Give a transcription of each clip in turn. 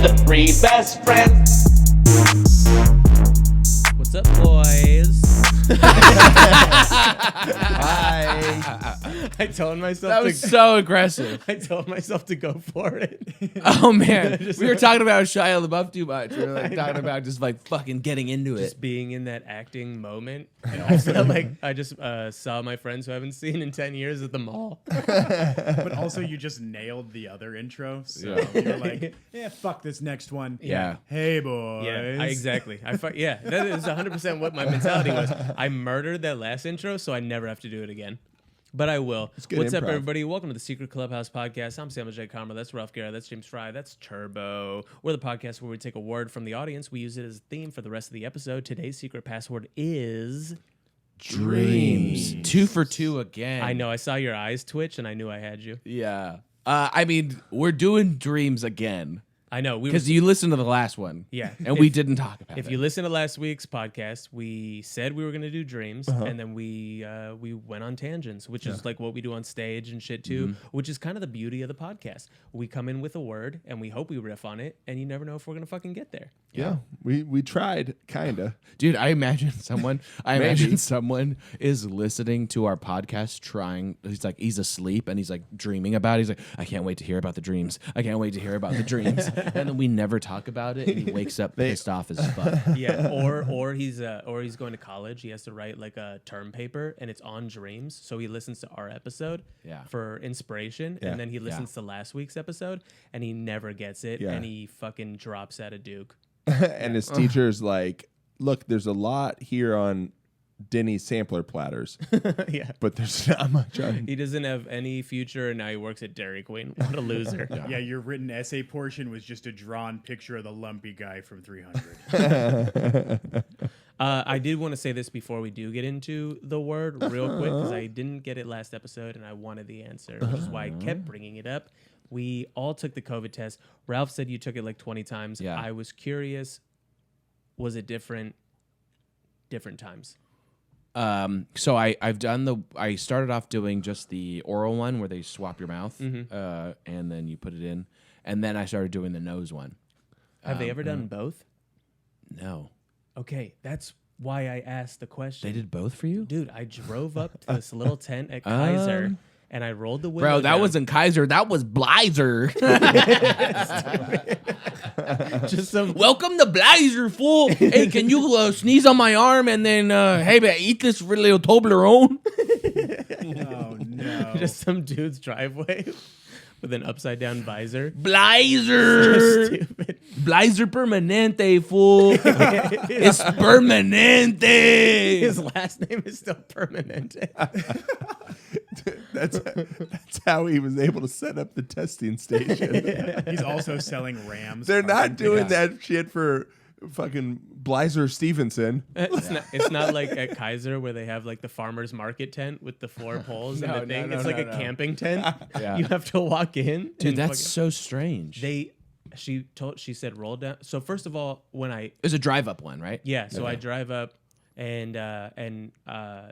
the three best friends. What's up, boys? Hi. I told myself That was so aggressive. I told myself to go for it. Oh man, we were talking about Shia LaBeouf too much. We were like talking about just like fucking getting into Just it. being in that acting moment. And also, like, I just saw my friends who I haven't seen in 10 years at the mall. But also, you just nailed the other intro. So you're like, yeah, fuck this next one. Yeah. Hey, boys. Yeah, exactly. Yeah, that is 100% what my mentality was. I murdered that last intro, so I never have to do it again. But I will. good What's up, improv. everybody? Welcome to the Secret Clubhouse podcast. I'm Samuel J. Comroe. That's Ralph Guerra. That's James Frey. That's Turbo. We're the podcast where we take a word from the audience. We use it as a theme for the rest of the episode. Today's secret password is... Dreams. 2 for 2 again. I know. I saw your eyes twitch, and I knew I had you. Yeah. I mean, we're doing dreams again. I know. Because you listened to the last one. Yeah. And we didn't talk about it. If you listen to last week's podcast, we said we were going to do dreams, and then we went on tangents, which is like what we do on stage and shit too, which is kind of the beauty of the podcast. We come in with a word, and we hope we riff on it, and you never know if we're going to fucking get there. Yeah, we tried, kinda. Dude, I imagine someone is listening to our podcast he's asleep and he's like dreaming about it. He's like, I can't wait to hear about the dreams. I can't wait to hear about the dreams. And then we never talk about it and he wakes up pissed off as fuck. Yeah, or he's going to college. He has to write like a term paper and it's on dreams. So he listens to our episode for inspiration, and then he listens to last week's episode and he never gets it, and he fucking drops out of Duke. And his teacher's like, look, there's a lot here on Denny's sampler platters. Yeah. But there's not much on... He doesn't have any future, and now he works at Dairy Queen. What a loser. Yeah, your written essay portion was just a drawn picture of the lumpy guy from 300. I did want to say this before we do get into the word real quick, because I didn't get it last episode, and I wanted the answer, which is why I kept bringing it up. We all took the COVID test. Ralph said you took it like 20 times. Yeah. I was curious, was it different times? So I started off doing just the oral one where they swap your mouth, and then you put it in, and then I started doing the nose one. Have they ever done both? No. Okay, that's why I asked the question. They did both for you? Dude, I drove up to this little tent at Kaiser, and I rolled the window Bro, that down. wasn't Kaiser, that was Blizer. Just some... Welcome to Blizer, fool. Hey, can you sneeze on my arm and then, hey, man, eat this little Toblerone? Oh, no. Just some dude's driveway with an upside down visor. Blizer. Stupid. Blizer Permanente, fool. It's Permanente. His last name is still Permanente. That's how he was able to set up the testing station. He's also selling Rams. They're not fucking doing tickets. that shit for fucking Blizer Stevenson. It's not like at Kaiser where they have like the farmer's market tent with the 4 poles and the thing. It's like a camping tent. Yeah. You have to walk in. Dude, and that's so strange. She said roll down. So first of all, when I It was a drive-up one, right? so I drive up and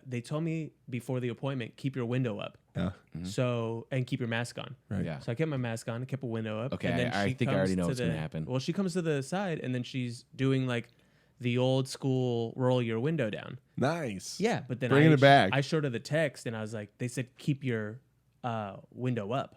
they told me before the appointment, keep your window up. Yeah. So, and keep your mask on. Right. Yeah. So I kept my mask on, I kept a window up. Okay, and then I she think I comes already know to what's going to happen. Well, she comes to the side and then she's doing like the old school roll your window down. Nice. Yeah, but then Bringing it back. I showed her the text and I was like, they said keep your window up.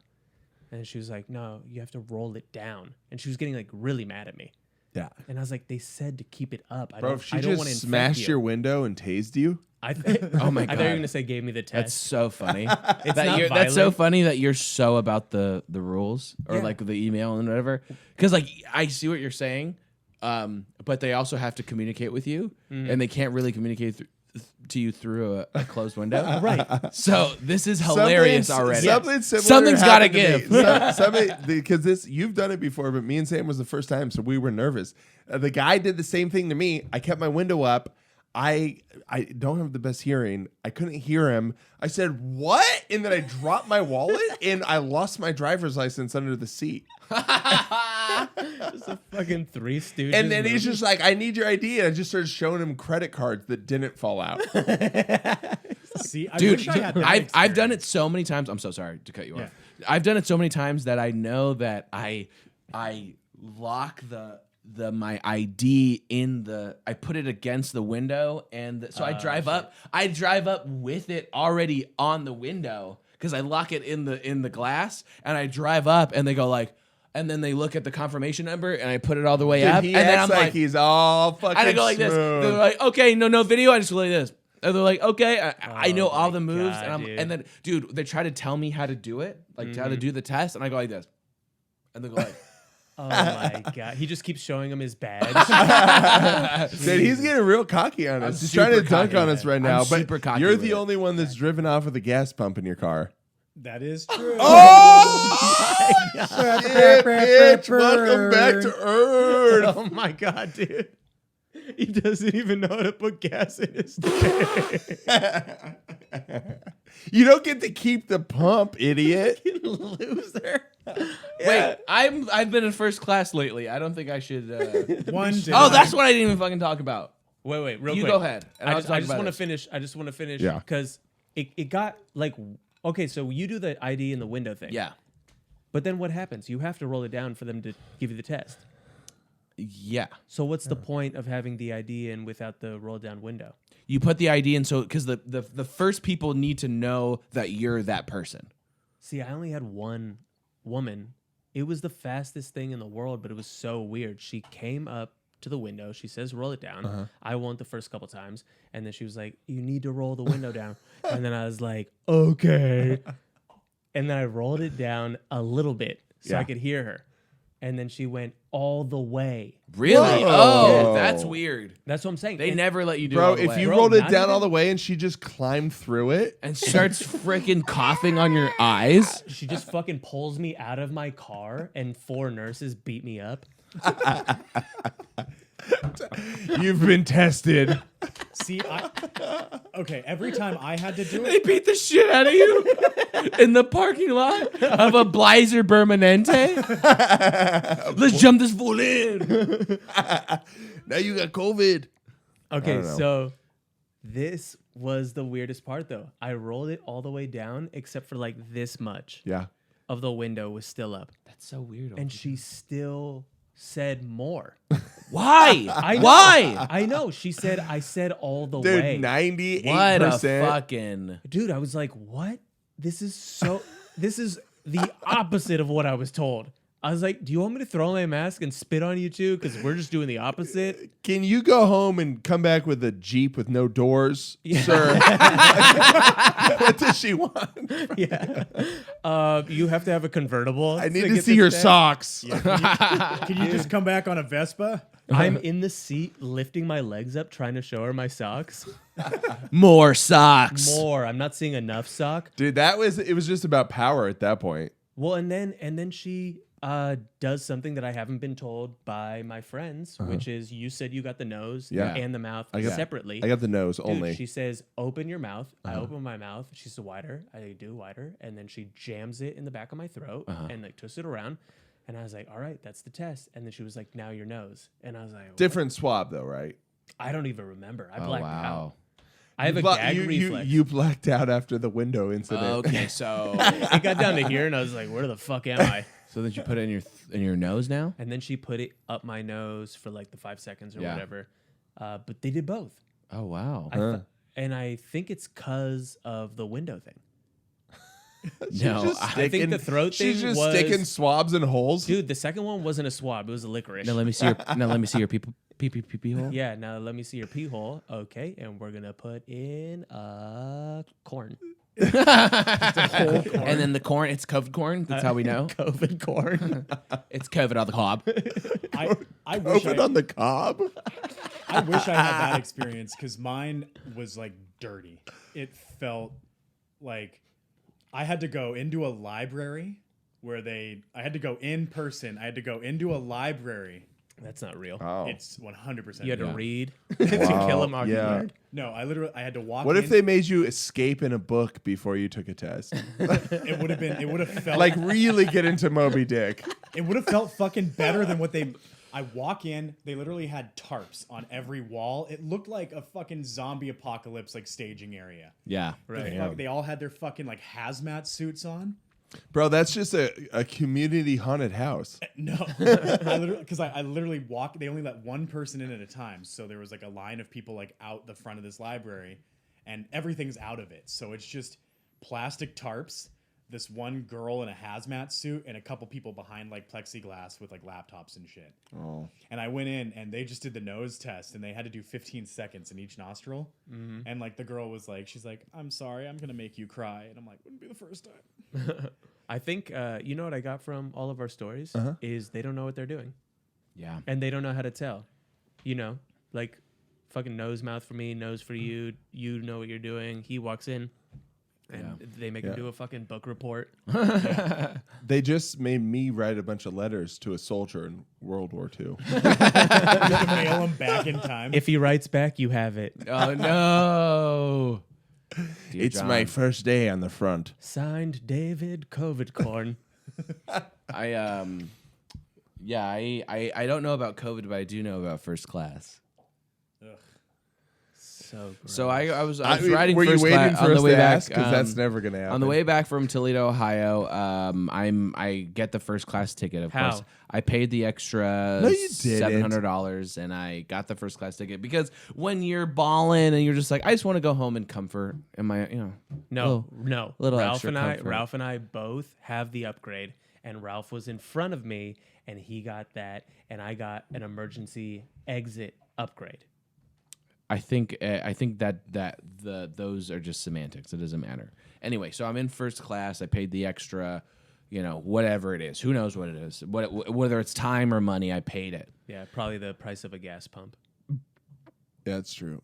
And she was like, no, you have to roll it down. And she was getting like really mad at me. Yeah. And I was like, they said to keep it up. Bro, if she I don't want to just smashed your window and tased you, oh my God. I thought you were going to say gave me the test. That's so funny. It's not That's so violent. funny that you're so about the rules or Yeah. like the email and whatever. Because like I see what you're saying, but they also have to communicate with you, and they can't really communicate to you through a closed window. Right. So this is hilarious already. Something similar Something's gotta happened to me. give. Because you've done it before, but me and Sam was the first time, so we were nervous. The guy did the same thing to me. I kept my window up. I don't have the best hearing. I couldn't hear him. I said, what? And then I dropped my wallet and I lost my driver's license under the seat. Just a fucking Three Stooges. And then he's movie. just like, I need your ID. And I just started showing him credit cards that didn't fall out. See, I Dude, wish I had that I've done it experience. so many times. I'm so sorry to cut you Yeah. off. I've done it so many times that I know that I lock my ID in I put it against the window, and so I drive up. I drive up with it already on the window because I lock it in the glass, and I drive up, and they go like, and then they look at the confirmation number, and I put it all the way up, He and then acts I'm like he's all fucking and I go like this. smooth. They're like, okay, no video. I just go like this. And they're like, okay, I know all the moves, God, and then, dude, they try to tell me how to do it, like how to do the test, and I go like this, and they go like, Oh my God. He just keeps showing him his badge. Dude, he's getting real cocky on us. I'm He's trying to super dunk cocky. on us right now. I'm But super cocky you're with the it. only one that's driven off with a gas pump in your car. That is true. Oh, shit, bitch. Welcome back to Earth. Oh my God, dude. He doesn't even know how to put gas in his tank. You don't get to keep the pump, idiot. Loser. wait, I've been in first class lately. I don't think I should. One day. Oh, that's what I didn't even fucking talk about. Wait, real You quick. go ahead, and I I'll just, talk I just about want to this. finish. I just want to finish Yeah. because it got like, okay, so you do the ID in the window thing. Yeah, But then what happens? You have to roll it down for them to give you the test. yeah. So what's the point of having the ID in without the roll down window? You put the ID in, so because the first people need to know that you're that person. See, I only had one woman. It was the fastest thing in the world, but it was so weird. She came up to the window. She says, roll it down. I won't the first couple times. And then she was like, you need to roll the window down. And then I was like, okay. And then I rolled it down a little bit so I could hear her. And then she went all the way. Really? Whoa. Oh, that's weird. That's what I'm saying. They And- never let you do it Bro, all the if way. you Bro, rolled it not down even- all the way and she just climbed through it, and starts freaking coughing on your eyes. She just fucking pulls me out of my car and 4 nurses beat me up. you've been tested. See, okay, every time I had to do They it, beat the shit out of you in the parking lot of a Blazer Permanente. Let's jump this fool in. Now you got COVID. Okay, don't know. so this was the weirdest part though. I rolled it all the way down except for like this much Yeah. of the window was still up. That's so weird. And she still said more. Why? I know. Why? I know. She said I said all the Dude, way. 98%. What a fucking. Dude, I was like, what? This is the opposite of what I was told. I was like, do you want me to throw my mask and spit on you too? Because we're just doing the opposite. Can you go home and come back with a Jeep with no doors, sir? What does she want? Yeah. You have to have a convertible. I need to get see this your thing. socks. can you just come back on a Vespa? I'm in the seat lifting my legs up, trying to show her my socks. More socks. More. I'm not seeing enough sock. Dude, it was just about power at that point. Well, and then she does something that I haven't been told by my friends, which is you said you got the nose Yeah. and the mouth got- separately. I got the nose Dude, only. she says, open your mouth. I open my mouth. She says, wider. I do wider. And then she jams it in the back of my throat and like twists it around. And I was like, all right, that's the test. And then she was like, now your nose. And I was like, what? Different swab though, right? I don't even remember. I Oh, blacked wow. out. I have a Bla- gag reflex. You blacked out after the window incident. Okay, so It got down to here, and I was like, where the fuck am I? so then you put it in your nose now? And then she put it up my nose for like the 5 seconds or Yeah. whatever. But they did both. Oh wow. And I think it's because of the window thing. No, I think the throat thing She's just was... sticking swabs in holes. Dude, the second one wasn't a swab. It was a licorice. now let me see your pee hole. Yeah, now let me see your pee hole. Okay, and we're going to put in corn. And then the corn, it's COVID corn. That's how we know. COVID corn. It's COVID on the cob. I wish Open on the cob. I wish I had that experience because mine was like dirty. It felt like I had to go into a library where I had to go in person. I had to go into a library. That's not real. Oh. It's 100%. You had to Yeah. read to kill him off yeah. guard. No, I had to walk. What in. if they made you escape in a book before you took a test? It would have felt Like really get into Moby Dick. it would have felt fucking better than what they. I walk in, they literally had tarps on every wall. It looked like a fucking zombie apocalypse like staging area. Yeah. Right. They all had their fucking like hazmat suits on. Bro, that's just a community haunted house. No, because I literally walk. They only let one person in at a time, so there was like a line of people like out the front of this library, and everything's out of it. So it's just plastic tarps, this one girl in a hazmat suit, and a couple people behind like plexiglass with like laptops and shit. Oh. And I went in, and they just did the nose test, and they had to do 15 seconds in each nostril. Mm-hmm. And like the girl was like, she's like, "I'm sorry, I'm gonna make you cry," and I'm like, "Wouldn't be the first time." I think you know what I got from all of our stories is they don't know what they're doing. Yeah. And they don't know how to tell. You know, like fucking nose mouth for me, nose for you. You know what you're doing. He walks in and they make him do a fucking book report. They just made me write a bunch of letters to a soldier in World War II. You have to mail him back in time. If he writes back, you have it. Oh, no. Dear It's John. my first day on the front. Signed, David Covidcorn. I don't know about COVID, but I do know about first class. So gross. So I was riding Were you first waiting class for on the us way to back. ask? Because that's never going to happen. On the way back from Toledo, Ohio, I get the first class ticket. Of How? course, I paid the extra No, you didn't. $700, and I got the first class ticket because when you're balling and you're just like, I just want to go home and comfort, and my No. little Ralph extra and comfort. Ralph and I both have the upgrade, and Ralph was in front of me, and he got that, and I got an emergency exit upgrade. I think that those are just semantics. It doesn't matter. Anyway, so I'm in first class. I paid the extra, whatever it is. Who knows what it is? Whether it's time or money, I paid it. Yeah, probably the price of a gas pump. Yeah, that's true.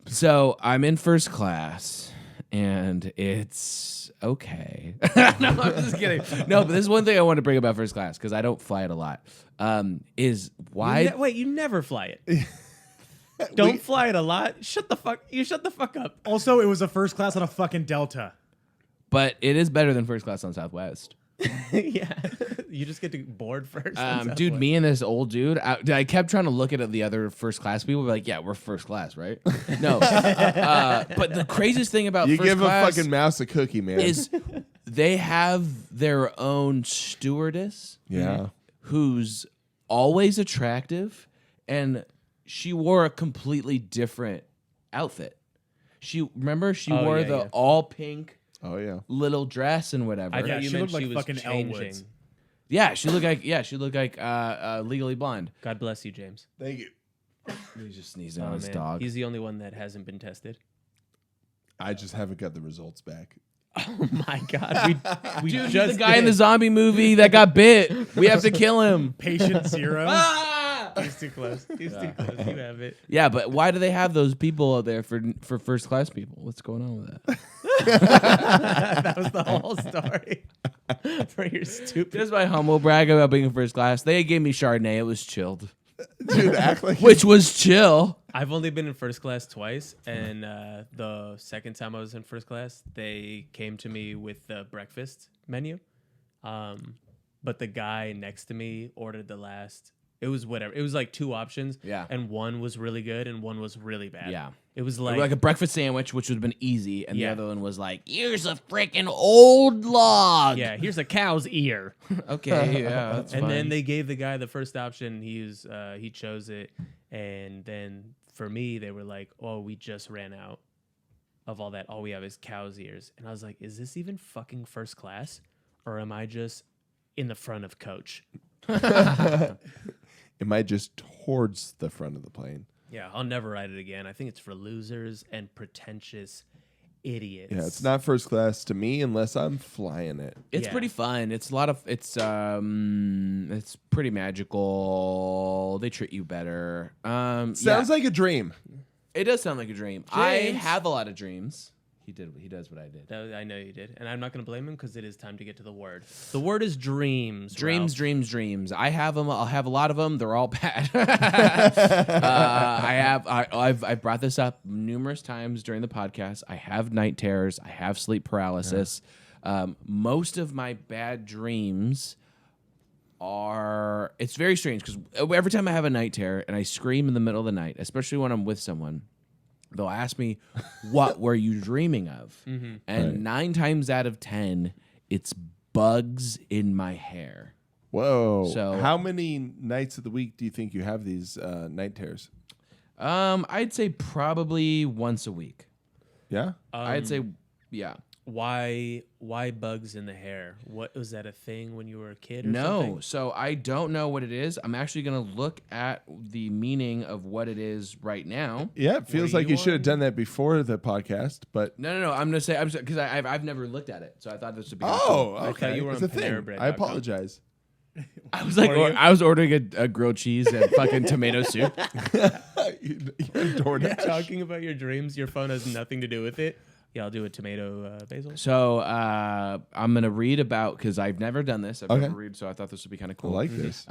So I'm in first class, and it's okay. No, I'm just kidding. No, but this is one thing I want to bring about first class because I don't fly it a lot. Is why? Wait, you never fly it. Don't fly it a lot. Shut the fuck up. Also, it was a first class on a fucking Delta. But it is better than first class on Southwest. Yeah, you just get to board first. Dude, me and this old dude, I kept trying to look at the other first class people. We're like, yeah, we're first class, right? No. But the craziest thing about You first give class a fucking mouse a cookie, man. is they have their own stewardess. Yeah. Who's always attractive, and she wore a completely different outfit. She wore the all pink Oh, yeah. little dress and whatever. I thought you she meant looked she like was fucking changing. Elwoods. Yeah, she looked like Legally Blonde. God bless you, James. Thank you. He's just sneezing Oh, on his man. dog. He's the only one that hasn't been tested. I just haven't got the results back. Oh my God, we Dude, just he's the guy in did. the zombie movie that got bit. We have to kill him. Patient zero. He's too close. He's too close. You have it. Yeah, but why do they have those people out there for first class people? What's going on with that? That was the whole story for your stupid. Just my humble brag about being in first class. They gave me Chardonnay. It was chilled, Dude, act like which was chill. I've only been in first class twice, and the second time I was in first class, they came to me with the breakfast menu, but the guy next to me ordered the last. It was whatever. It was like two options. Yeah. And one was really good and one was really bad. Yeah. It was Like a breakfast sandwich, which would have been easy, and Yeah. the other one was like, here's a freaking old log. yeah, here's a cow's ear. Okay, yeah, that's And fine. then they gave the guy the first option. He chose it. And then for me, they were like, oh, we just ran out of all that. All we have is cow's ears. And I was like, is this even fucking first class? Or am I just in the front of coach? Am I just towards the front of the plane? Yeah, I'll never ride it again. I think it's for losers and pretentious idiots. Yeah, it's not first class to me unless I'm flying it. It's Yeah. pretty fun. It's a lot of it's pretty magical. They treat you better. Sounds like a dream. it does sound like a dream. I James. have a lot of dreams. He does what I did. I know you did. And I'm not going to blame him because it is time to get to the word. The word is dreams. Ralph. Dreams. I have them. I'll have a lot of them. They're all bad. I've brought this up numerous times during the podcast. I have night terrors. I have sleep paralysis. Most of my bad dreams are. It's very strange because every time I have a night terror and I scream in the middle of the night, especially when I'm with someone, they'll ask me, what were you dreaming of? And 9 times out of 10, it's bugs in my hair. Whoa. So- how many nights of the week do you think you have these night tears? I'd say probably once a week. Yeah. I'd say, yeah. Why bugs in the hair? What was that a thing when you were a kid or No, something? so I don't know what it is. I'm actually going to look at the meaning of what it is right now. Yeah, it feels Were like you you should have on? done that before the podcast, but No. I'm going to say, because I've never looked at it, so I thought this would be. oh, I okay. thought you were it's on a thing. PaneraBread.com. I apologize. I was like, Were you? I was ordering a grilled cheese and fucking tomato soup. You DoorDash. Talking about your dreams, your phone has nothing to do with it. Yeah, I'll do a tomato basil. So I'm gonna read about because I've never done this. I've Okay. never read, so I thought this would be kind of I cool. like this.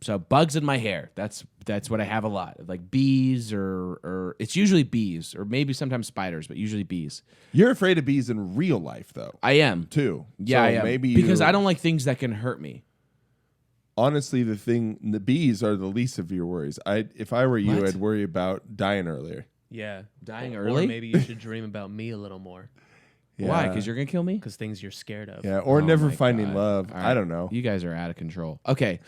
So bugs in my hair. That's what I have a lot. Like bees or it's usually bees or maybe sometimes spiders, but usually bees. You're afraid of bees in real life, though, I am. too. Yeah, So I am. maybe because you- I don't like things that can hurt me. Honestly, the bees are the least of your worries. If I were you, What? I'd worry about dying earlier. Yeah. Dying Or early? maybe you should dream about me a little more. Why? Yeah. Because you're gonna kill me? Because things you're scared of. Yeah, or Oh never my finding God. love. All I right. don't know. You guys are out of control. Okay.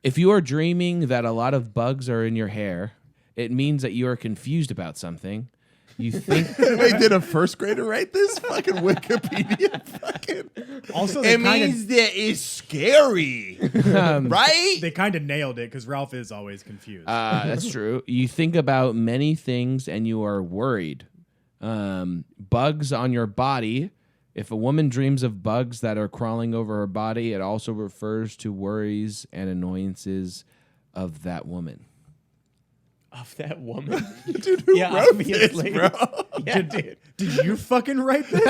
If you are dreaming that a lot of bugs are in your hair, it means that you are confused about something. You think Wait, did a first grader write this? Fucking Wikipedia. Fucking. Also, they kind that it's scary, right? they kind of nailed it because Ralph is always confused. that's true. You think about many things and you are worried. Bugs on your body. If a woman dreams of bugs that are crawling over her body, it also refers to worries and annoyances of that woman. Of that woman. Dude, who Yeah, wrote obviously. this, bro? Yeah, dude. Did you fucking write this?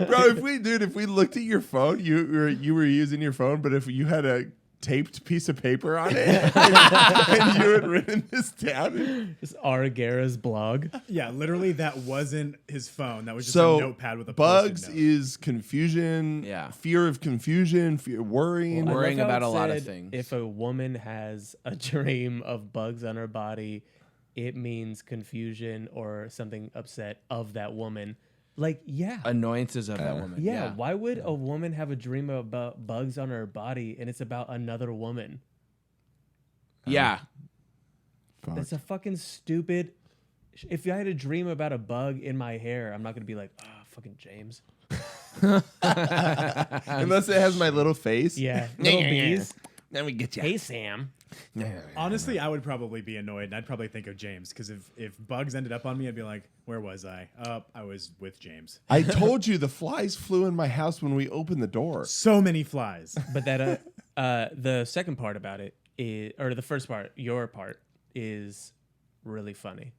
Bro, if we looked at your phone, you were using your phone, but if you had a taped piece of paper on it and you had written this down. It's R. Guerra's blog. Yeah, literally, that wasn't his phone. That was just So a notepad with a bugs post-it note. is confusion, Yeah. fear of confusion, worrying. I Worrying love how about it a lot of said things. If a woman has a dream of bugs on her body, it means confusion or something upset of that woman. Like, yeah. Annoyances of that woman. Yeah, why would a woman have a dream about bugs on her body and it's about another woman? Yeah. Fuck. That's a fucking stupid. If I had a dream about a bug in my hair, I'm not gonna be like, fucking James. Unless it has my little face. Yeah, little bees. Let me get you. Hey, Sam. Honestly, I would probably be annoyed, and I'd probably think of James because if bugs ended up on me, I'd be like, "Where was I? I was with James." I told you the flies flew in my house when we opened the door. So many flies. But that the second part about it is, or the first part, your part is really funny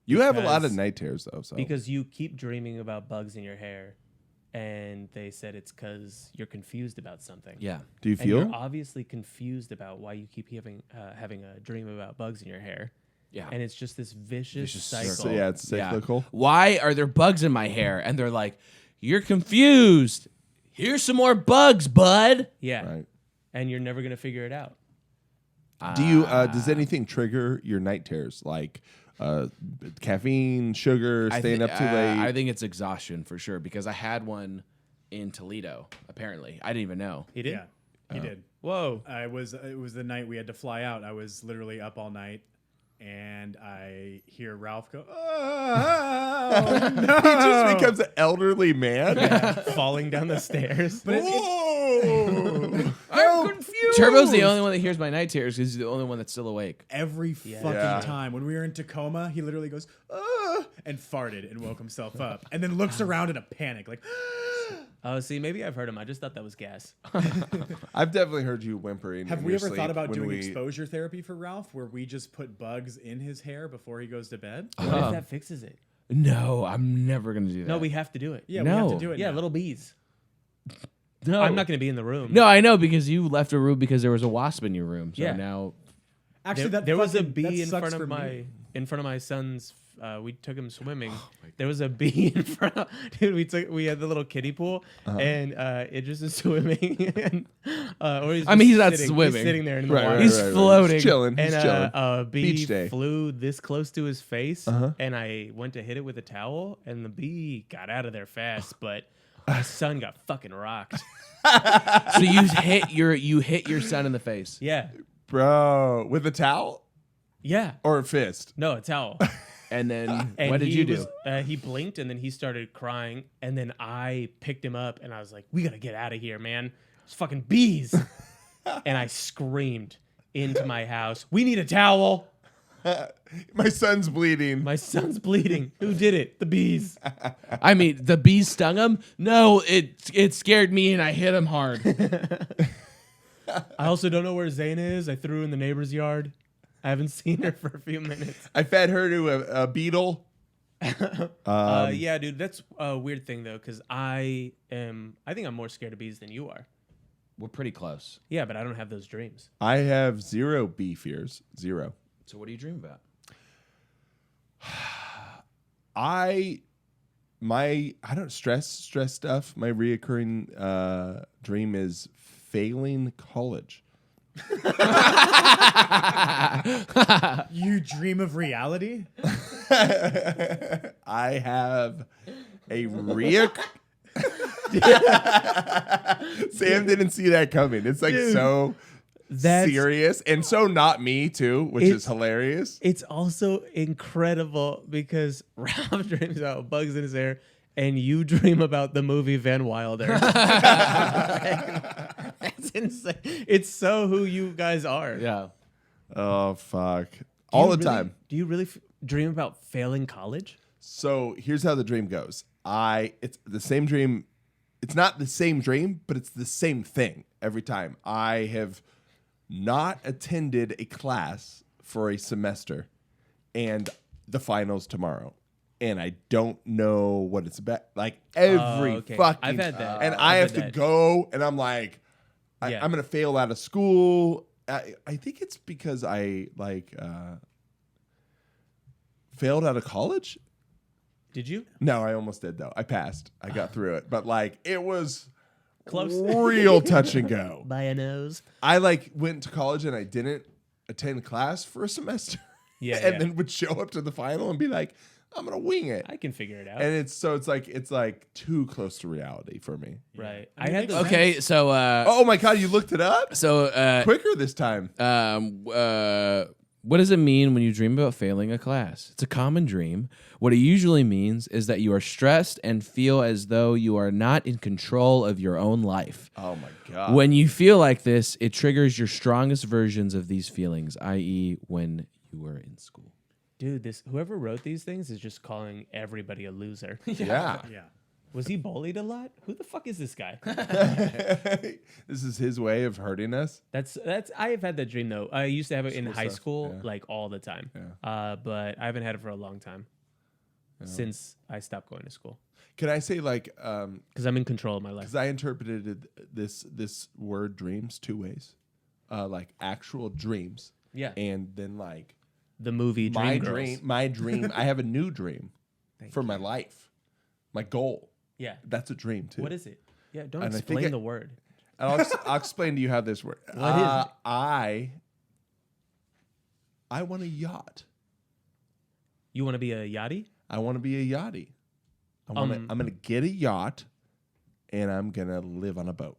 You have a lot of Because- night terrors though. So because you keep dreaming about bugs in your hair, and they said it's because you're confused about something. Yeah. do you And you're feel? obviously confused about why you keep having a dream about bugs in your hair. Yeah. And it's just this vicious cycle. So yeah, it's cyclical. Why are there bugs in my hair? And they're like, you're confused. Here's some more bugs, bud. Yeah. Right. And you're never going to figure it out. Do you? Does anything trigger your night terrors like caffeine, sugar, staying up too late? I think it's exhaustion for sure because I had one in Toledo. Apparently, I didn't even know. He did? Yeah, he did. Whoa. It was the night we had to fly out. I was literally up all night, and I hear Ralph go, "Oh no!" He just becomes an elderly man. Falling down the stairs. But Whoa! I'm confused. Turbo's the only one that hears my night terrors because he's the only one that's still awake. every fucking Yeah. time when we were in Tacoma, he literally goes, "Ah," and farted and woke himself up, and then looks around in a panic, like. Oh, see, maybe I've heard him. I just thought that was gas. I've definitely heard you whimpering. Have in we your ever sleep thought about when doing we- exposure therapy for Ralph, where we just put bugs in his hair before he goes to bed? What if that fixes it? No, I'm never gonna do that. No, we have to do it. Yeah, we have No. to do it. Yeah, now. little bees. No, I'm not going to be in the room. No, I know because you left a room because there was a wasp in your room. So Yeah. now, Actually, There was a fucking- that bee in sucks front for of me. my son's. We took him swimming. There was a bee in front. Dude, we had the little kiddie pool, and it just is swimming. And, or he's I mean, just he's not sitting, swimming. He's sitting there in the Right, water. right, He's right, right. floating. He's chilling. He's And chilling. a Beach bee day. flew this close to his face, and I went to hit it with a towel, and the bee got out of there fast. But My son got fucking rocked. So you hit your son in the face. Yeah. Bro, with a towel Yeah. or a fist? No, a towel. And then And what did you do? He blinked and then he started crying. And then I picked him up and I was like, we got to get out of here, man. It's fucking bees. And I screamed into my house, we need a towel. My son's bleeding. My son's bleeding. Who did it? The bees. I mean, the bees stung him? No, it scared me and I hit him hard. I also don't know where Zayn is. I threw her in the neighbor's yard. I haven't seen her for a few minutes. I fed her to a beetle. Yeah, dude, that's a weird thing though, because I think I'm more scared of bees than you are. We're pretty close. Yeah, but I don't have those dreams. I have 0 bee fears. 0. So what do you dream about? I don't stress stuff. My reoccurring dream is failing college. You dream of reality? I have a Sam didn't see that coming. It's like so serious and so not me too, which is hilarious. It's also incredible because Ralph dreams about bugs in his hair and you dream about the movie Van Wilder. That's insane. It's so who you guys are. Yeah. Oh fuck! All the time. Do you really dream about failing college? So here's how the dream goes. It's the same dream. It's not the same dream, but it's the same thing every time. I have not attended a class for a semester, and the finals tomorrow, and I don't know what it's about. Like every okay. fucking, I've had that. and I've have had to that. go, and I'm like, Yeah. I'm gonna fail out of school. I think it's because I failed out of college. Did you? No, I almost did though. I passed. I got through it, but it was Close. real touch and go. By a nose. I went to college and I didn't attend class for a semester. Yeah, and yeah. then would show up to the final and be like, I'm gonna wing it. I can figure it out. And it's too close to reality for me. Right. I I mean, had makes the Okay, so Oh my god, you looked it up? so Quicker this time. what does it mean when you dream about failing a class? It's a common dream. What it usually means is that you are stressed and feel as though you are not in control of your own life. Oh my god. When you feel like this, it triggers your strongest versions of these feelings, i.e., when you were in school. Dude, whoever wrote these things is just calling everybody a loser. Yeah. Yeah. Was he bullied a lot? Who the fuck is this guy? This is his way of hurting us. That's I have had that dream though. I used to have it in School high stuff, school, yeah. like all the time. Yeah. But I haven't had it for a long time. Since I stopped going to school. Can I say Because I'm in control of my life. because I interpreted this word dreams 2 ways. Actual dreams. Yeah. And then The movie Dream my Girls. dream. I have a new dream for my life. My goal. Yeah. That's a dream too. What is it? Yeah, don't And I think explain the word. And I'll explain to you how this works. What is it? I want a yacht. You want to be a yachty? I want to be a yachty. I'm gonna get a yacht, and I'm gonna live on a boat,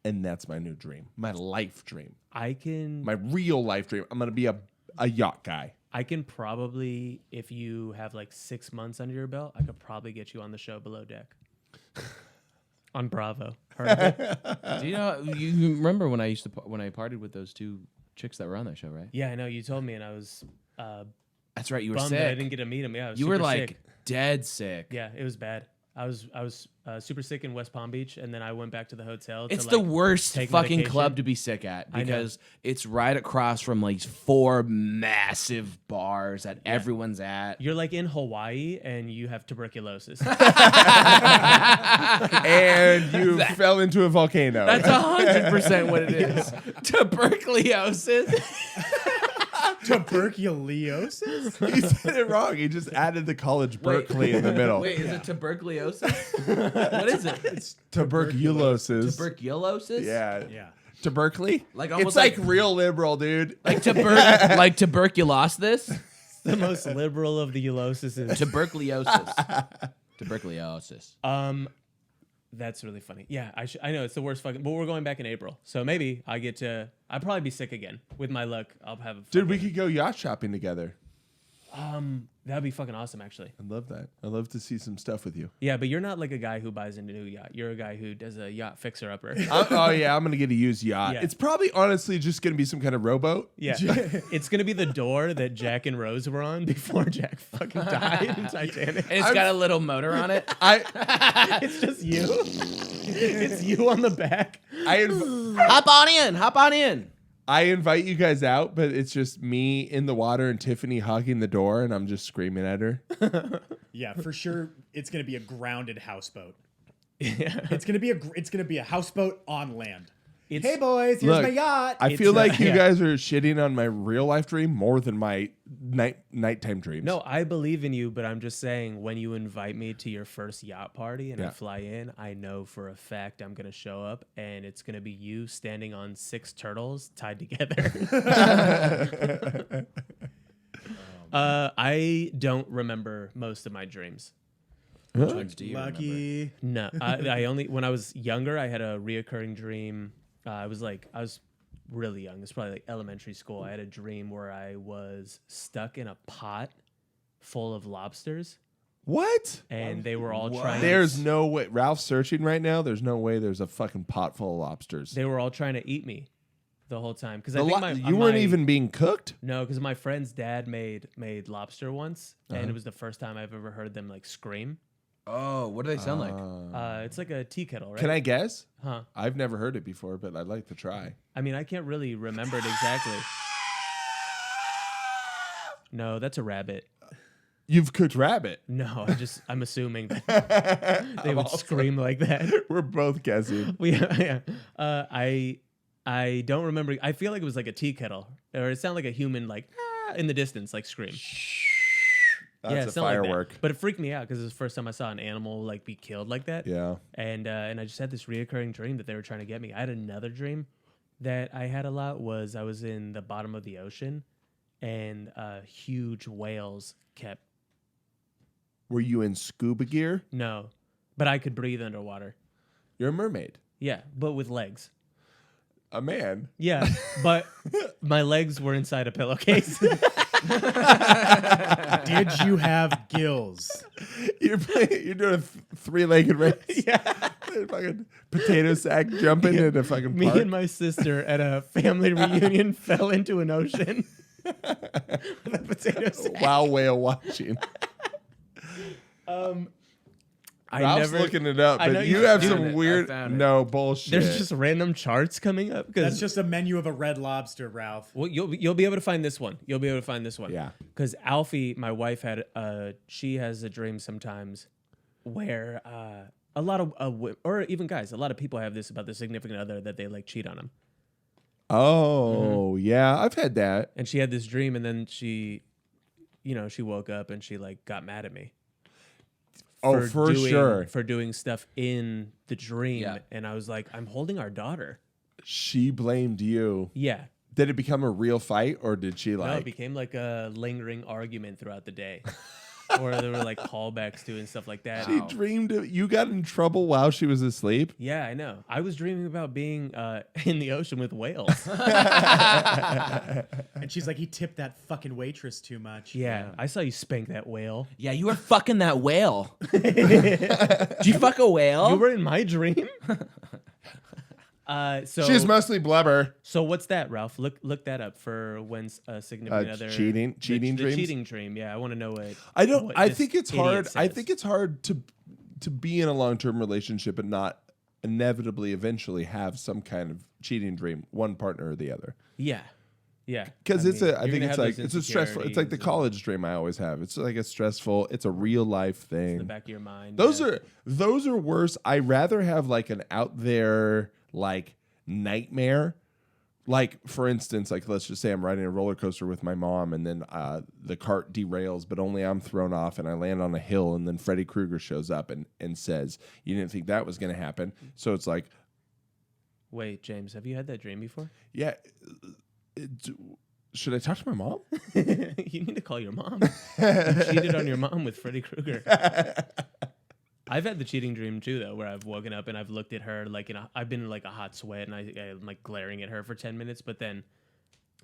and that's my new dream, my life dream, I can my real life dream. I'm gonna be a yacht guy. I can probably, if you have 6 months under your belt, I could probably get you on the show Below Deck. On Bravo. Heard of it? Do you know? You remember when I partied with those 2 chicks that were on that show, right? Yeah, I know. You told me, and I was That's right. You were bummed sick. that I didn't get to meet him. Yeah, I was You were super sick. dead sick. Yeah, it was bad. I was super sick in West Palm Beach, and then I went back to the hotel. It's to, the worst take fucking medication. club to be sick at I know. because it's right across from 4 massive bars that everyone's at. You're in Hawaii, and you have tuberculosis. And you fell into a volcano. That's 100% what it is. Tuberculosis. Tuberculosis? He said it wrong. He just added the college Berkeley in the middle. Wait, is it tuberculosis? What is it? It's Tuberculosis. tuberculosis? Yeah. Yeah. Tubercly? Almost It's real liberal, dude. like tuberculosis? The most liberal of the eulosises. Tuberculosis. Tuberculosis. That's really funny. Yeah, I know it's the worst fucking. But we're going back in April, so maybe I get to. I'll probably be sick again. With my luck, I'll have. Dude, we could go yacht shopping together. That'd be fucking awesome, actually. I'd love that. I'd love to see some stuff with you. Yeah, but you're not like a guy who buys a new yacht. You're a guy who does a yacht fixer upper. Oh yeah, I'm gonna get a used yacht. Yeah. It's probably honestly just gonna be some kind of rowboat. Yeah, it's gonna be the door that Jack and Rose were on before Jack fucking died in Titanic. And it's got a little motor on it. It's just you. It's you on the back. Hop on in. I invite you guys out, but it's just me in the water and Tiffany hogging the door, and I'm just screaming at her. Yeah, for sure. It's gonna be a grounded houseboat. Yeah. It's gonna be a houseboat on land. It's- Hey boys, here's Look, my yacht. I feel like you yeah. guys are shitting on my real life dream more than my nighttime dreams. No, I believe in you, but I'm just saying when you invite me to your first yacht party and I Yeah. fly in, I know for a fact I'm going to show up and it's going to be you standing on 6 turtles tied together. I don't remember most of my dreams. Which ones do you remember? Lucky. No, I only, when I was younger, I had a reoccurring dream. I was really young. It's probably like elementary school. I had a dream where I was stuck in a pot full of lobsters. What? And they were all trying. There's no way. Ralph's searching right now. There's no way there's a fucking pot full of lobsters. They were all trying to eat me the whole time because I The think you weren't even being cooked? No, because my friend's dad made lobster once, Uh-huh. and it was the first time I've ever heard them like scream. Oh, what do they sound like? It's like a tea kettle, right? Can I guess? Huh? I've never heard it before, but I'd like to try. I mean, I can't really remember it exactly. No, that's a rabbit. You've cooked rabbit. No, I'm assuming that they would scream like that. We're both guessing. Yeah. I don't remember. I feel like it was like a tea kettle, or it sounded like a human, like in the distance, like scream. That's it a sounded like that. firework. But it freaked me out because it was the first time I saw an animal like be killed like that. Yeah. And I just had this reoccurring dream that they were trying to get me. I had another dream that I had a lot was I was in the bottom of the ocean and huge whales kept. Were you in scuba gear? No, but I could breathe underwater. You're a mermaid. Yeah, but with legs. A man. Yeah, but my legs were inside a pillowcase. Did you have gills? You're doing a 3-legged race. Yeah. Fucking potato sack jumping in a fucking Me park. and my sister at a family reunion fell into an ocean with a potato sack. While whale watching. Ralph's looking it up, I know but you you have found some it. weird. I found it. No bullshit. There's just random charts coming up. That's just a menu of a Red Lobster, Ralph. Well, you'll be able to find this one. You'll be able to find this one. Yeah. Because Alfie, my wife, she has a dream sometimes where a lot of or even guys, a lot of people have this about their significant other that they like cheat on them. Oh yeah, I've had that. And she had this dream, and then she woke up and she like got mad at me. Oh, for sure. For doing stuff in the dream. Yeah. And I was like, I'm holding our daughter. She blamed you. Yeah. Did it become a real fight, or did she No, it like? became like a lingering argument throughout the day. Or there were like callbacks to it and stuff like that. She dreamed you got in trouble while she was asleep. Yeah, I know. I was dreaming about being in the ocean with whales. And she's like, he tipped that fucking waitress too much. Yeah, I saw you spank that whale. Yeah, you were fucking that whale. Did you fuck a whale? You were in my dream. She's mostly blubber. So what's that, Ralph? Look that up for when a significant other cheating the dreams? cheating dream. Yeah, I want to know what. I don't. what I this think it's idiot hard. I says. think it's hard to be in a long-term relationship and not inevitably eventually have some kind of cheating dream, one partner or the other. Yeah. Because I think it's like those it's a stressful. It's like the insecurities college dream I always have. It's like a stressful. It's a real life thing. in the back of your mind. Those yeah. are worse. I rather have like an out there like nightmare. Like for instance, like let's just say I'm riding a roller coaster with my mom, and then the cart derails, but only I'm thrown off, and I land on a hill, and then Freddy Krueger shows up and says, "You didn't think that was going to happen." So it's like, Wait, James, have you had that dream before? yeah. Should I talk to my mom? You need to call your mom. You cheated on your mom with Freddy Krueger. I've had the cheating dream too, though, where I've woken up and I've looked at her like I've been in like a hot sweat and I'm like glaring at her for 10 minutes, but then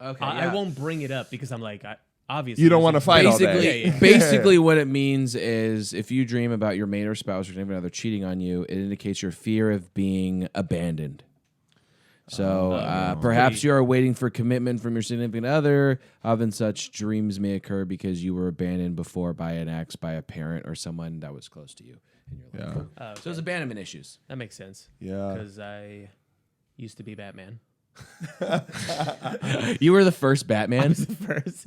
I won't bring it up because I'm like, obviously You don't want to fight all day. Basically, what it means is if you dream about your mate or spouse or significant other cheating on you, it indicates your fear of being abandoned. So perhaps you are waiting for commitment from your significant other. Often such dreams may occur because you were abandoned before by an ex, by a parent, or someone that was close to you in your life. Okay. So it's abandonment issues. That makes sense. Yeah. Because I used to be Batman. You were the first Batman, The first.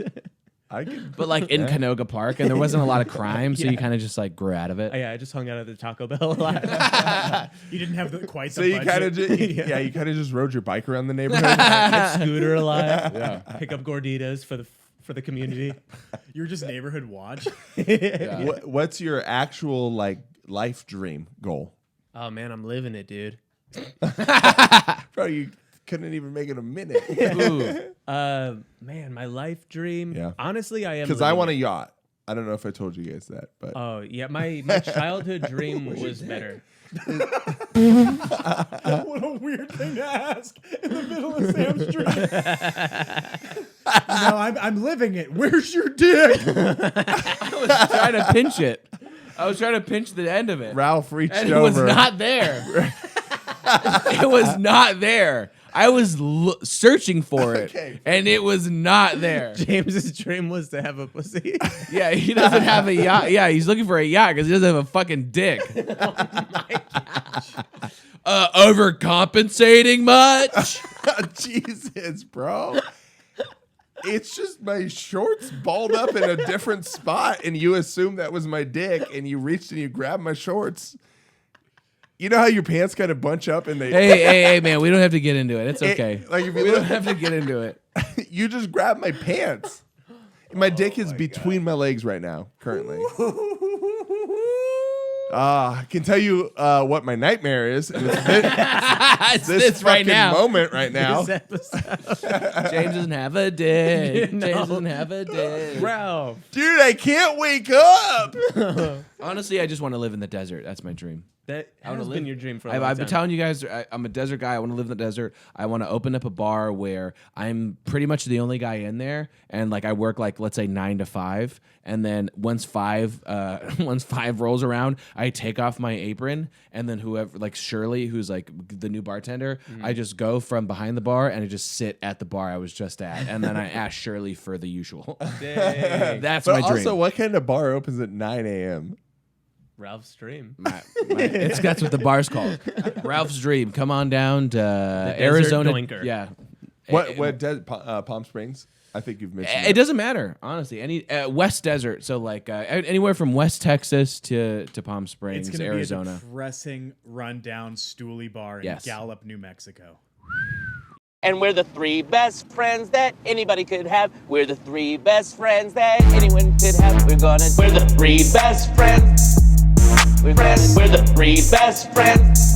but like in Canoga Park, and there wasn't a lot of crime, so you kind of just like grew out of it. I just hung out at the Taco Bell a lot. You didn't have quite So the you kind of budget. just you kind of just rode your bike around the neighborhood. Get scooter a lot. Pick up gorditas for the community. You were just neighborhood watch. What's your actual like life dream goal? Oh man, I'm living it, dude. Bro, you couldn't even make it a minute. Man, my life dream. Yeah. Honestly, I am Because I want a yacht. I don't know if I told you guys that, but Oh yeah, my childhood dream was better. What a weird thing to ask in the middle of Sam's dream. No, I'm living it. Where's your dick? I was trying to pinch it. I was trying to pinch the end of it. Ralph reached And over. it was not there. It was not there. I was searching for it, Okay. and it was not there. James's dream was to have a pussy. Yeah, he doesn't have a yacht. Yeah, he's looking for a yacht because he doesn't have a fucking dick. Overcompensating much? Jesus, bro. It's just my shorts balled up in a different spot, and you assumed that was my dick, and you reached and you grabbed my shorts. You know how your pants kind of bunch up and they... Hey, man, we don't have to get into it. It's okay. Like if We you don't have to get into it. you just grabbed my pants. My dick is between my legs right now, currently. I can tell you what my nightmare is. And It's this this right fucking now. moment right now. This episode. James doesn't have a dick. No. James doesn't have a dick. Ralph. Dude, I can't wake up. Honestly, I just want to live in the desert. That's my dream. That wanna has live- been your dream for a long I've been time. telling you guys, I'm a desert guy. I want to live in the desert. I want to open up a bar where I'm pretty much the only guy in there, and like I work like let's say 9 to 5, and then once 5 rolls around, I take off my apron, and then whoever like Shirley, who's like the new bartender, I just go from behind the bar and I just sit at the bar I was just at, and then I ask Shirley for the usual. Dang. That's But my dream. also, what kind of bar opens at 9 a.m.? Ralph's dream. That's what the bar's called. Ralph's Dream. Come on down to desert Arizona. doinker. Yeah. Palm Springs? I think you've mentioned It doesn't matter, honestly. Any West Desert, so like anywhere from West Texas to Palm Springs, It's going to be a Arizona. depressing, rundown, stooly bar in Yes. Gallup, New Mexico. And we're the three best friends that anybody could have. We're the three best friends that anyone could have. We're the three best friends. We're the three best friends.